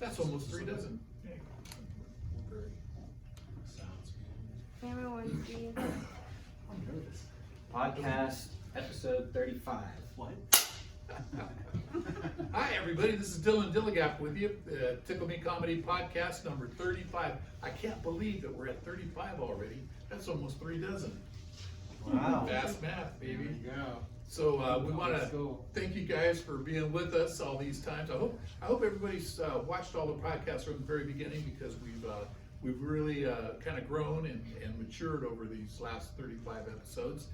That's almost 3 dozen. Hey, Everyone's being. I'm nervous. Podcast episode 35. What? Hi, everybody. This is Dylan Dilligap with you. Tickle Me Comedy Podcast number 35. I can't believe that we're at 35 already. That's almost 3 dozen. Wow. Fast math, baby. Yeah. So we want Let's to go. thank you guys for being with us all these times. I hope everybody's watched all the podcasts from the very beginning, because we've really kind of grown and matured over these last 35 episodes.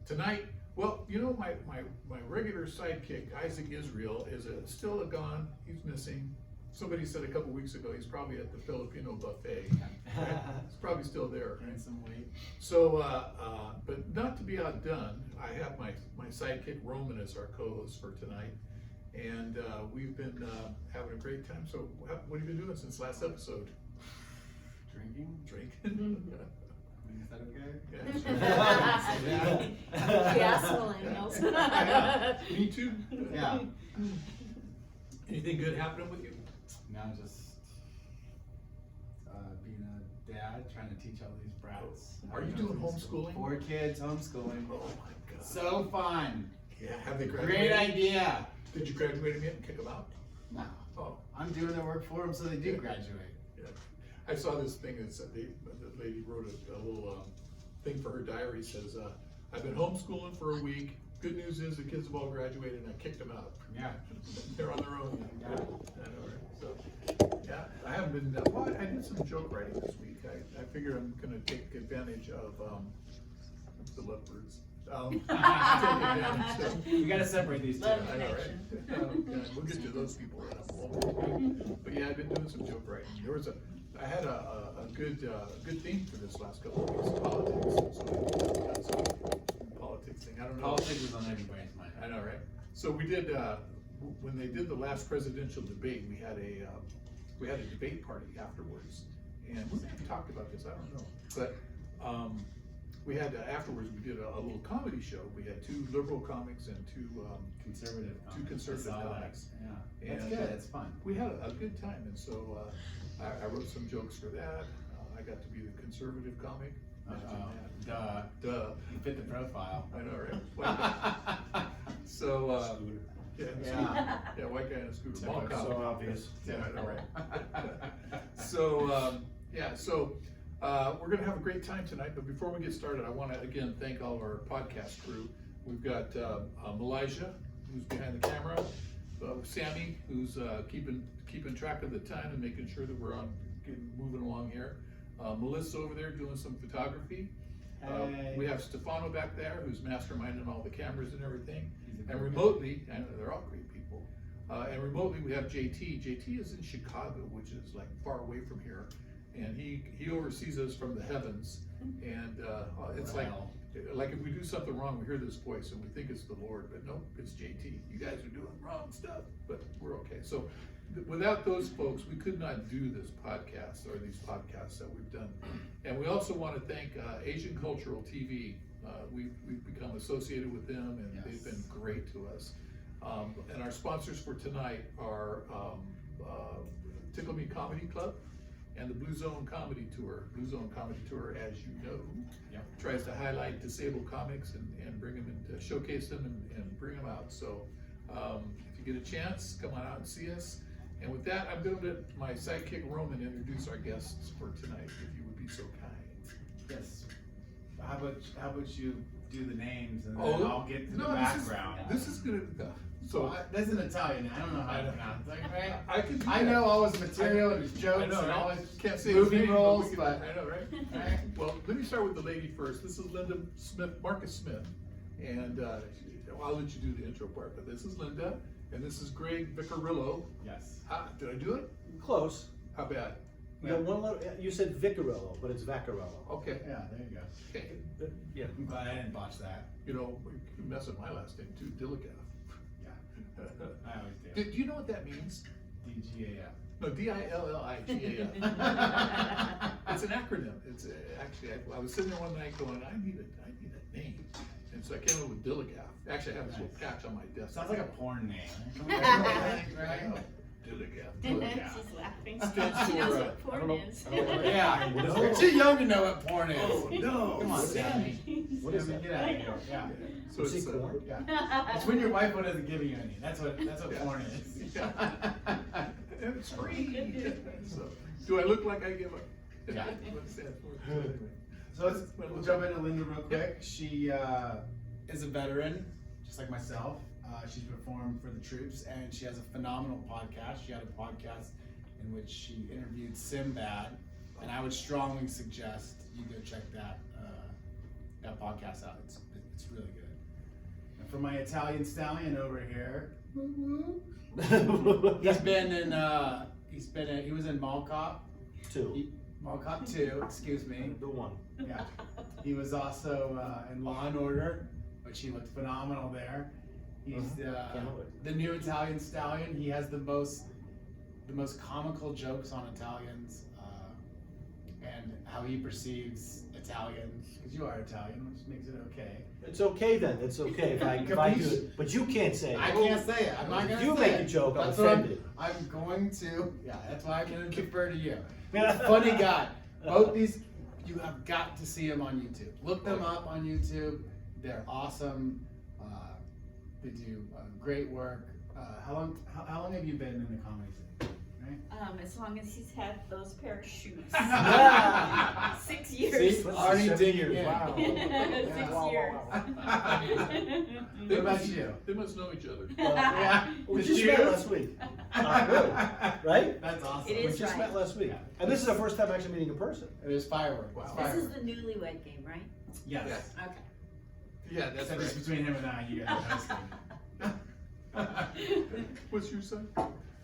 Tonight, well, you know, my regular sidekick, Isaac Israel, is still gone. He's missing. Somebody said a couple weeks ago he's probably at the Filipino buffet. He's probably still there. Gain some weight. So, but not to be outdone, I have my sidekick Roman as our co-host for tonight, and we've been having a great time. So, what have you been doing since last episode? Drinking? Drinking. Is that okay? Yeah. Yes, millennials. Me too. Yeah. Anything good happening with you? Now just being a dad, trying to teach all these brats. Are you doing homeschooling? 4 kids homeschooling. Oh my God. So fun. Yeah. Have they graduated? Great idea. Did you graduate them yet and kick them out? No. Oh. I'm doing their work for them so they do graduate. Yeah. I saw this thing that said the lady wrote a little thing for her diary. It says, I've been homeschooling for a week. Good news is the kids have all graduated and I kicked them out. Yeah. They're on their own. Yeah. I know, right? So, yeah, I haven't been, well, I did some joke writing this week. I figure I'm gonna take advantage of the lovebirds. Take advantage of. You gotta separate these two. Love I know, right? Yeah, we'll get to those people. But yeah, I've been doing some joke writing. I had a good theme for this last couple of weeks, politics. So got some politics thing. I don't know. Politics is on everybody's mind. I know, right? So we did when they did the last presidential debate, we had a debate party afterwards, and we talked about this. I don't know, but we had afterwards we did a little comedy show. We had 2 liberal comics and 2 Conservative. Two conservative I saw that. comics. Yeah. That's And, good. It's fun. We had a good time, and so I wrote some jokes for that. I got to be the conservative comic. Duh. Duh. You fit the profile. I know, right? So, yeah, Yeah. white guy in a scooter. So Ball comic. obvious. Yeah, I know, right? So, we're gonna have a great time tonight, but before we get started, I wanna again thank all of our podcast crew. We've got Malijah, who's behind the camera, Sammy, who's keeping track of the time and making sure that we're moving along here. Melissa over there doing some photography. Hey. We have Stefano back there, who's masterminding all the cameras and everything. He's a And great remotely, and they're all great people. And remotely, we have JT. JT is in Chicago, which is like far away from here, and he oversees us from the heavens. And it's Wow. like if we do something wrong, we hear this voice and we think it's the Lord, but nope, it's JT. You guys are doing wrong stuff, but we're okay. So without those folks, we could not do this podcast or these podcasts that we've done. And we also want to thank Asian Cultural TV. We've become associated with them, and Yes. they've been great to us. And our sponsors for tonight are Tickle Me Comedy Club and the Blue Zone Comedy Tour. Blue Zone Comedy Tour, as you know, Yep. tries to highlight disabled comics and bring them in, to showcase them and bring them out. So if you get a chance, come on out and see us. And with that, I'm going to let my sidekick Roman introduce our guests for tonight, if you would be so kind. Yes. How about you do the names and then Oh, I'll get to the no, background. This is gonna. So That's in Italian. I don't know how to pronounce it. Right? I can. Do I that. know all his material and his I jokes know, and right? all his Can't say movie his name, roles, we but I know, right? right? Well, let me start with the lady first. This is Linda Smith, Marcus Smith, and I'll let you do the intro part. But this is Linda, and this is Greg Vicarillo. Yes. Did I do it? Close. How bad? You got one letter, you said Vicarillo, but it's Vaccarello. Okay. Yeah, there you go. Okay. Yeah. I'm glad I didn't botch that. You know, you mess with my last name too, Dilligaff. Yeah, I always do. Do you know what that means? DGAF. No, Dilligaf. It's an acronym. It's actually, I was sitting there one night going, I need a name. And so I came up with Dilligaff. Actually, I have this little patch on my desk. Sounds like a porn name. I know, right? Right? I know. Dilligaff. Yeah. She's laughing. Stands She for, knows I what porn don't know. is. I don't know. Yeah, What is you're that? too young to know what porn is. Oh, no. Come on, Sammy. Sammy. What is Sammy, that? get out of here. Yeah. So it's, See porn? Yeah. It's when your wife doesn't give you any. That's what Yeah. porn is. and it's free. So, do I look like I give up? Yeah. What it stands for. So anyway. So we'll jump into Linda real quick. She is a veteran, just like myself. She's performed for the troops, and she has a phenomenal podcast. She had a podcast in which she interviewed Sinbad, and I would strongly suggest you go check that podcast out. It's really good. And for my Italian stallion over here, he was in Mall Cop. Mall Cop 2, excuse me. The one. Yeah. He was also in Law and Order, which he looked phenomenal there. He's Can't wait. the new Italian stallion. He has the most comical jokes on Italians and how he perceives Italians. Because you are Italian, which makes it okay. It's okay then, it's okay if I do it, but you can't say it. I can't say it. I'm not gonna You say make it. the joke, I'm That's what offended. I'm going to. Yeah, that's why I'm gonna defer to you. Funny guy. Both these, you have got to see him on YouTube. Look them up on YouTube. They're awesome. They do great work. How long have you been in the comedy scene? Right? As long as he's had those pair of shoes. Yeah. 6 years. See? Already 7 digging years, in. wow. 6 Wow, years. What about you? They must know each other. Yeah. We The just met shoes? last week. Really? Right? That's awesome. It We is just right. met last week. Yeah. And this is our first time actually meeting in person. It is firework. Wow. It's This is firework. the newlywed game, right? Yes. Yes. Okay. Yeah, that's Except it's right. between him and I. You guys are hosting. What's your son?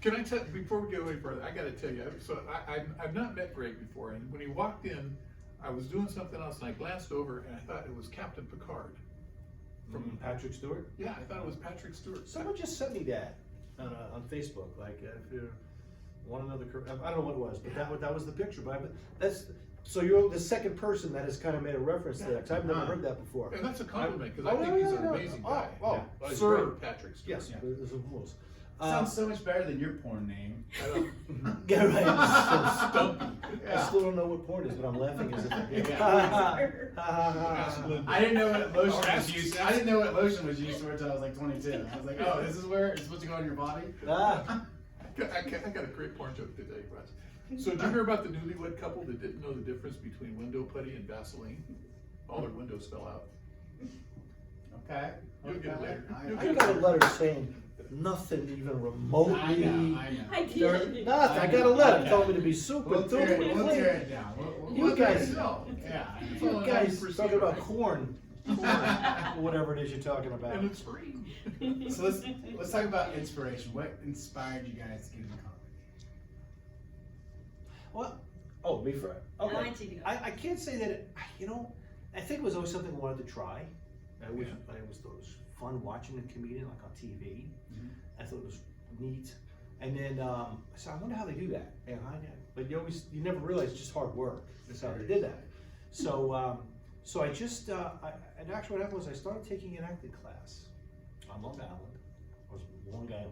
Can I tell, before we go any further, I gotta tell you, so I've not met Greg before, and when he walked in, I was doing something else, and I glanced over, and I thought it was Captain Picard. From Patrick Stewart. Yeah, I thought it was Patrick Stewart. Someone just sent me that on Facebook, like if you want another, I don't know what it was, but that was the picture, but that's, so you're the second person that has kind of made a reference to that, because I've never heard that before. And that's a compliment, because Oh, I think no, he's no, an no. amazing Oh, guy. oh, Yeah. sir. Sir Patrick Stewart. Yes, Yeah. there's some rules. Sounds so much better than your porn name. I don't- Yeah, right. Stumpy. I still don't know what porn is, but I'm laughing as if. Ask Linda. I didn't know what lotion Oh, was used. I didn't know what lotion was used for until I was like 22. I was like, oh, this is where it's supposed to go on your body. Ah. I got a great porn joke today, Russ. So did you hear about the newlywed couple that didn't know the difference between window putty and Vaseline? All their windows fell out. Okay. You'll get it later. You'll I get it got a later. letter saying nothing even remotely. I know. I There- did. Nothing. I got a letter telling me to be super We'll tear it duper down. clean. We'll You tear guys- it down. Yeah. You guys Proceed, talking about right? corn, or whatever it is you're talking about. And it's free. So let's talk about inspiration. What inspired you guys to get into comedy? Well, oh, before, I okay. want you to go. I can't say that, I think it was always something I wanted to try. I always, Yeah. I always thought it was fun watching a comedian like on TV. Mhm. I thought it was neat. And then, so I wonder how they do that. And but you never realize it's just hard work. That's how they did that. So, so I just, and actually what happened was I started taking an acting class on Long Island. I was one guy